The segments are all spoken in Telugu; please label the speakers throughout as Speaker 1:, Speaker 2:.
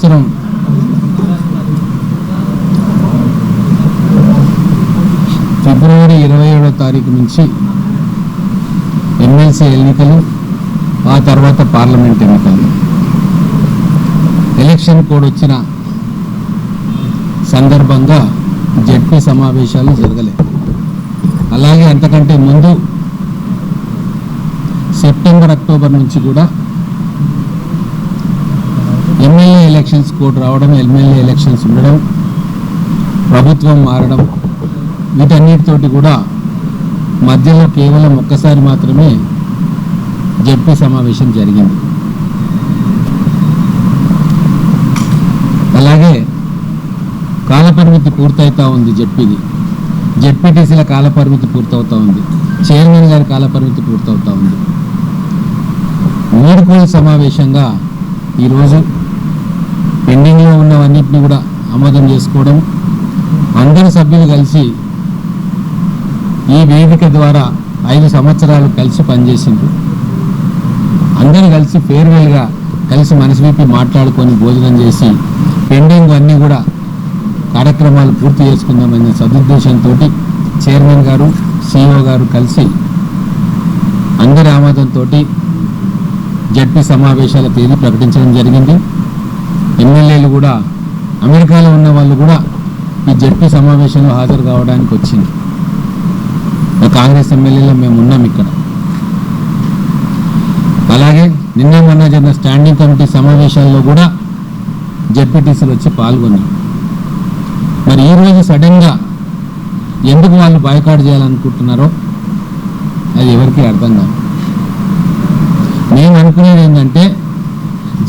Speaker 1: సంవత్సరం ఫిబ్రవరి 27వ తారీఖు నుంచి ఎమ్మెల్సీ ఎన్నికలు, ఆ తర్వాత పార్లమెంట్ ఎన్నికలు. ఎలక్షన్ కోడ్ వచ్చిన సందర్భంగా జడ్పీ సమావేశాలు జరగలేదు. అలాగే అంతకంటే ముందు సెప్టెంబర్, అక్టోబర్ నుంచి కూడా ఎమ్మెల్యే ఎలక్షన్స్ కోడ్ రావడం, ఎమ్మెల్యే ఎలక్షన్స్ ఉండడం, ప్రభుత్వం మారడం, వీటన్నిటితోటి కూడా మధ్యలో కేవలం ఒక్కసారి మాత్రమే జడ్పీ సమావేశం జరిగింది. అలాగే కాలపరిమితి పూర్తవుతూ ఉంది. జడ్పీటీసీల కాలపరిమితి పూర్తవుతూ ఉంది. చైర్మన్ గారి కాలపరిమితి పూర్తవుతూ ఉంది. మూడు సమావేశంగా ఈరోజు పెండింగ్లో ఉన్నవన్నింటినీ కూడా ఆమోదం చేసుకోవడం, అందరు సభ్యులు కలిసి ఈ వేదిక ద్వారా 5 సంవత్సరాలు కలిసి పనిచేసింది. అందరూ కలిసి ఫేర్వెల్గా కలిసి మనసు విప్పి మాట్లాడుకొని భోజనం చేసి పెండింగ్ అన్నీ కూడా కార్యక్రమాలు పూర్తి చేసుకుందామనే సదుద్దేశంతో చైర్మన్ గారు, సిఇఓ గారు కలిసి అందరి ఆమోదంతో జడ్పీ సమావేశాల తేదీ ప్రకటించడం జరిగింది. ఎమ్మెల్యేలు కూడా, అమెరికాలో ఉన్న వాళ్ళు కూడా ఈ జడ్పీ సమావేశంలో హాజరు కావడానికి వచ్చింది. కాంగ్రెస్ ఎమ్మెల్యేలో మేము ఉన్నాం ఇక్కడ. అలాగే నిన్న మొన్న జరిగిన స్టాండింగ్ కమిటీ సమావేశాల్లో కూడా జడ్పీటీసీలు వచ్చి పాల్గొన్నారు. మరి ఈరోజు సడన్గా ఎందుకు వాళ్ళు బాయ్కాట్ చేయాలనుకుంటున్నారో అది ఎవరికి అర్థం కాదు. నేను అనుకునేది ఏంటంటే,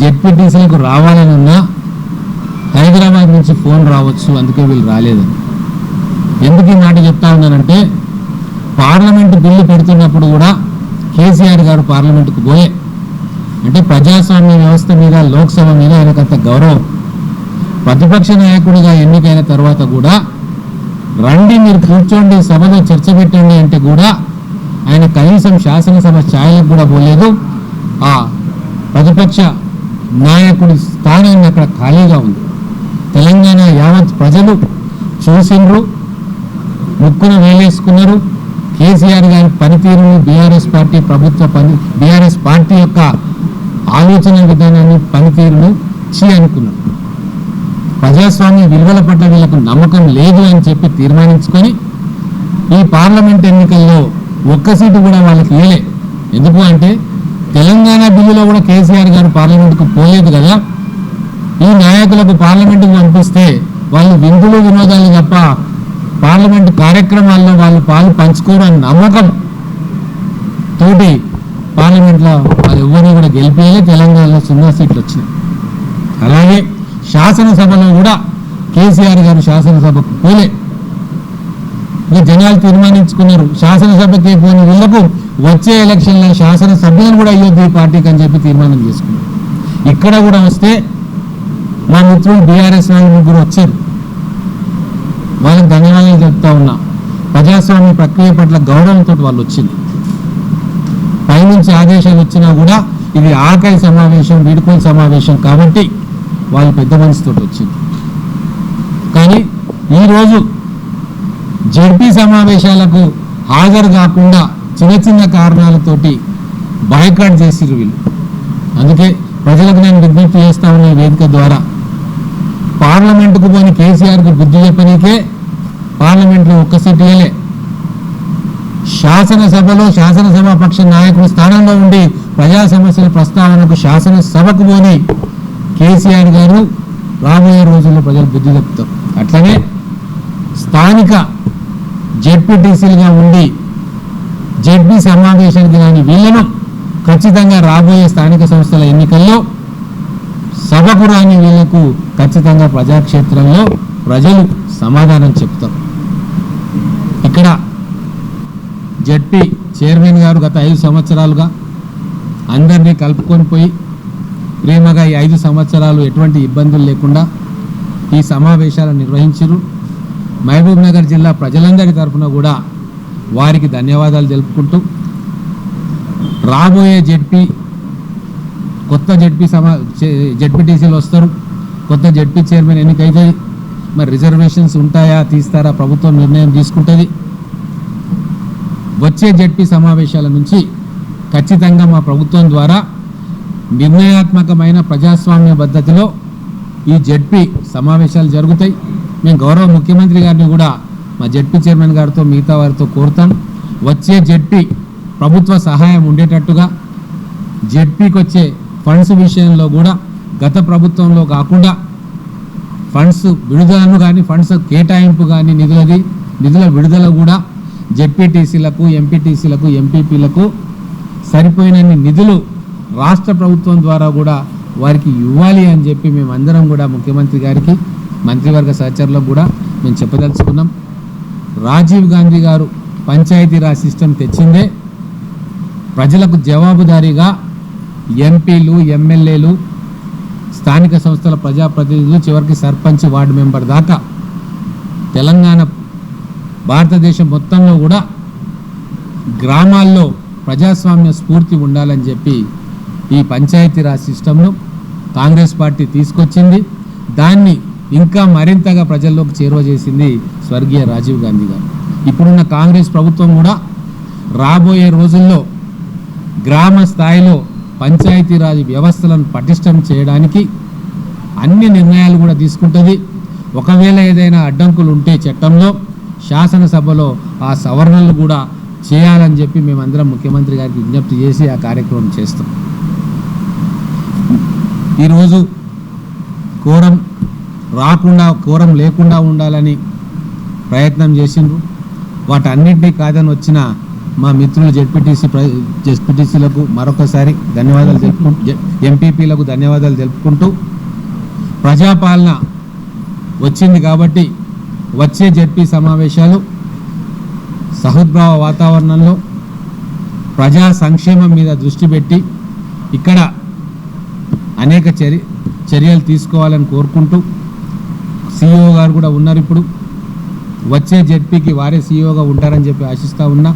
Speaker 1: జడ్పీటీసీలకు రావాలని ఉన్నా హైదరాబాద్ నుంచి ఫోన్ రావచ్చు, అందుకే వీళ్ళు రాలేదని. ఎందుకు ఈ మాట చెప్తా ఉన్నానంటే, పార్లమెంటు బిల్లు పెడుతున్నప్పుడు కూడా కేసీఆర్ గారు పార్లమెంటుకు పోయే, అంటే ప్రజాస్వామ్య వ్యవస్థ మీద, లోక్సభ మీద ఆయనకంత గౌరవం. ప్రతిపక్ష నాయకుడిగా ఎన్నికైన తర్వాత కూడా రండి మీరు కూర్చోండి, సభలో చర్చ పెట్టండి అంటే కూడా ఆయన కనీసం శాసనసభ ఛాయలకు కూడా పోలేదు. ఆ ప్రతిపక్ష నాయకుడి స్థానాన్ని అక్కడ ఖాళీగా ఉంది. తెలంగాణ యావత్ ప్రజలు చూసిండ్రు, ముక్కున వేలేసుకున్నారు. కేసీఆర్ గారి పనితీరుని, బీఆర్ఎస్ పార్టీ యొక్క ఆలోచన విధానాన్ని, పనితీరును అనుకున్నారు. ప్రజాస్వామ్య విలువల పట్ల వీళ్ళకు నమ్మకం లేదు అని చెప్పి తీర్మానించుకొని ఈ పార్లమెంట్ ఎన్నికల్లో ఒక్క సీటు కూడా వాళ్ళకి ఇవ్వలే. ఎందుకు అంటే, తెలంగాణ బిల్లులో కూడా కేసీఆర్ గారు పార్లమెంటుకు పోలేదు కదా. ఈ నాయకులకు పార్లమెంటుకు పంపిస్తే వాళ్ళు విందులు వినోదాలు తప్ప పార్లమెంటు కార్యక్రమాల్లో వాళ్ళు పాలు పంచుకోరు అని నమ్మకం తోటి పార్లమెంట్లో వాళ్ళు ఎవరిని కూడా గెలిపేయాలి. తెలంగాణలో 0 సీట్లు వచ్చినాయి. అలాగే శాసనసభలో కూడా కేసీఆర్ గారు శాసనసభకు పోలే. ఇక జనాలు తీర్మానించుకున్నారు, శాసనసభకే పోని వీళ్లకు వచ్చే ఎలక్షన్లో శాసనసభ్యులను కూడా అయ్యొద్దు ఈ పార్టీకి అని చెప్పి తీర్మానం చేసుకున్నారు. ఇక్కడ కూడా వస్తే మా మిత్రులు బీఆర్ఎస్ వాళ్ళు 3 వచ్చారు. వాళ్ళకి ధన్యవాదాలు చెప్తా ఉన్నా. ప్రజాస్వామ్య ప్రక్రియ పట్ల గౌరవంతో వాళ్ళు వచ్చింది. పైనుంచి ఆదేశాలు వచ్చినా కూడా ఇది ఆఖరి సమావేశం, వీడుకోలు సమావేశం కాబట్టి వాళ్ళు పెద్ద మనసుతో వచ్చింది. కానీ ఈరోజు జడ్పీ సమావేశాలకు హాజరు కాకుండా చిన్న కారణాలతోటి బాయ్కాట్ చేసిరు వీళ్ళు. అందుకే ప్రజలకు నేను విజ్ఞప్తి చేస్తా ఉన్న వేదిక ద్వారా, పార్లమెంటుకు పోని కేసీఆర్కు బుద్ధి చెప్పనీకే పార్లమెంట్లో ఒక్క సీటు ఇవ్వలే. శాసనసభలో శాసనసభాపక్ష నాయకుడి స్థానంలో ఉండి ప్రజా సమస్యల ప్రస్తావనకు శాసనసభకు పోని కేసీఆర్ గారు రాబోయే రోజుల్లో ప్రజలు బుద్ధి చెప్తారు. అట్లనే స్థానిక జడ్పీటీసీలుగా ఉండి జడ్పీ సమావేశానికి రాని వీళ్ళను ఖచ్చితంగా రాబోయే స్థానిక సంస్థల ఎన్నికల్లో సభకు రాని వీళ్లకు ఖచ్చితంగా ప్రజాక్షేత్రంలో ప్రజలు సమాధానం చెప్తారు. ఇక్కడ జడ్పీ చైర్మన్ గారు గత 5 సంవత్సరాలుగా అందరినీ కలుపుకొని పోయి ప్రేమగా ఈ 5 సంవత్సరాలు ఎటువంటి ఇబ్బందులు లేకుండా ఈ సమావేశాలు నిర్వహించారు. మహబూబ్ నగర్ జిల్లా ప్రజలందరి తరఫున కూడా వారికి ధన్యవాదాలు తెలుపుకుంటూ, రాబోయే కొత్త జడ్పీటీసీలు వస్తారు. కొత్త జడ్పీ చైర్మన్ ఎన్నికైతే మరి రిజర్వేషన్స్ ఉంటాయా, తీస్తారా, ప్రభుత్వం నిర్ణయం తీసుకుంటుంది. వచ్చే జడ్పీ సమావేశాల నుంచి ఖచ్చితంగా మా ప్రభుత్వం ద్వారా నిర్ణయాత్మకమైన ప్రజాస్వామ్య పద్ధతిలో ఈ జడ్పీ సమావేశాలు జరుగుతాయి. మేము గౌరవ ముఖ్యమంత్రి గారిని కూడా మా జడ్పీ చైర్మన్ గారితో మిగతా వారితో కోరుతాం. వచ్చే జడ్పీ ప్రభుత్వ సహాయం ఉండేటట్టుగా, జడ్పీకి వచ్చే ఫండ్స్ విషయంలో కూడా గత ప్రభుత్వంలో కాకుండా ఫండ్స్ విడుదలను కానీ ఫండ్స్ కేటాయింపు కానీ నిధుల విడుదల కూడా జెడ్పీటీసీలకు, ఎంపీటీసీలకు, ఎంపీపీలకు సరిపోయినన్ని నిధులు రాష్ట్ర ప్రభుత్వం ద్వారా కూడా వారికి ఇవ్వాలి అని చెప్పి మేమందరం కూడా ముఖ్యమంత్రి గారికి, మంత్రివర్గ సహచరులకు కూడా మేము చెప్పదలుచుకున్నాం. రాజీవ్ గాంధీ గారు పంచాయతీరాజ్ సిస్టమ్ తెచ్చిందే ప్రజలకు జవాబుదారీగా ఎంపీలు, ఎమ్మెల్యేలు, స్థానిక సంస్థల ప్రజాప్రతినిధులు, చివరికి సర్పంచ్, వార్డు మెంబర్ దాకా తెలంగాణ భారతదేశం మొత్తంలో కూడా గ్రామాల్లో ప్రజాస్వామ్య స్ఫూర్తి ఉండాలని చెప్పి ఈ పంచాయతీరాజ్ సిస్టమ్ను కాంగ్రెస్ పార్టీ తీసుకొచ్చింది. దాన్ని ఇంకా మరింతగా ప్రజల్లోకి చేరువ చేసింది స్వర్గీయ రాజీవ్ గాంధీ గారు. ఇప్పుడున్న కాంగ్రెస్ ప్రభుత్వం కూడా రాబోయే రోజుల్లో గ్రామ స్థాయిలో పంచాయతీరాజ్ వ్యవస్థలను పటిష్టం చేయడానికి అన్ని నిర్ణయాలు కూడా తీసుకుంటుంది. ఒకవేళ ఏదైనా అడ్డంకులు ఉంటే చట్టంలో, శాసనసభలో ఆ సవరణలు కూడా చేయాలని చెప్పి మేమందరం ముఖ్యమంత్రి గారికి విజ్ఞప్తి చేసి ఆ కార్యక్రమం చేస్తాం. ఈరోజు కోరం లేకుండా ఉండాలని ప్రయత్నం చేసిండ్రు. వాటన్నింటినీ కాదని వచ్చిన మా మిత్రులు జెడ్పీటీసీలకు మరొకసారి ధన్యవాదాలు తెలుపుకుంటూ, ఎంపీపీలకు ధన్యవాదాలు తెలుపుకుంటూ, ప్రజాపాలన వచ్చింది కాబట్టి వచ్చే జెడ్పీ సమావేశాలు సహృద్భావ వాతావరణంలో ప్రజా సంక్షేమం మీద దృష్టి పెట్టి ఇక్కడ అనేక చర్యలు తీసుకోవాలని కోరుకుంటూ, సీఈఓ గారు కూడా ఉన్నారు. ఇప్పుడు వచ్చే జెడ్పీకి వారే సీఈఓగా ఉంటారని చెప్పి ఆశిస్తూ ఉన్నా.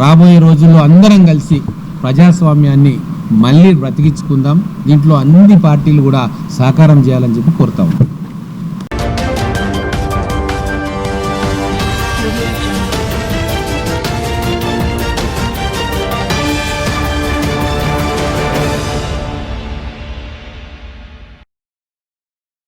Speaker 1: రాబోయే రోజుల్లో అందరం కలిసి ప్రజాస్వామ్యాన్ని మళ్ళీ బ్రతికించుకుందాం. దీంట్లో అన్ని పార్టీలు కూడా సహకారం చేయాలని చెప్పి కోరుతా ఉన్నాం.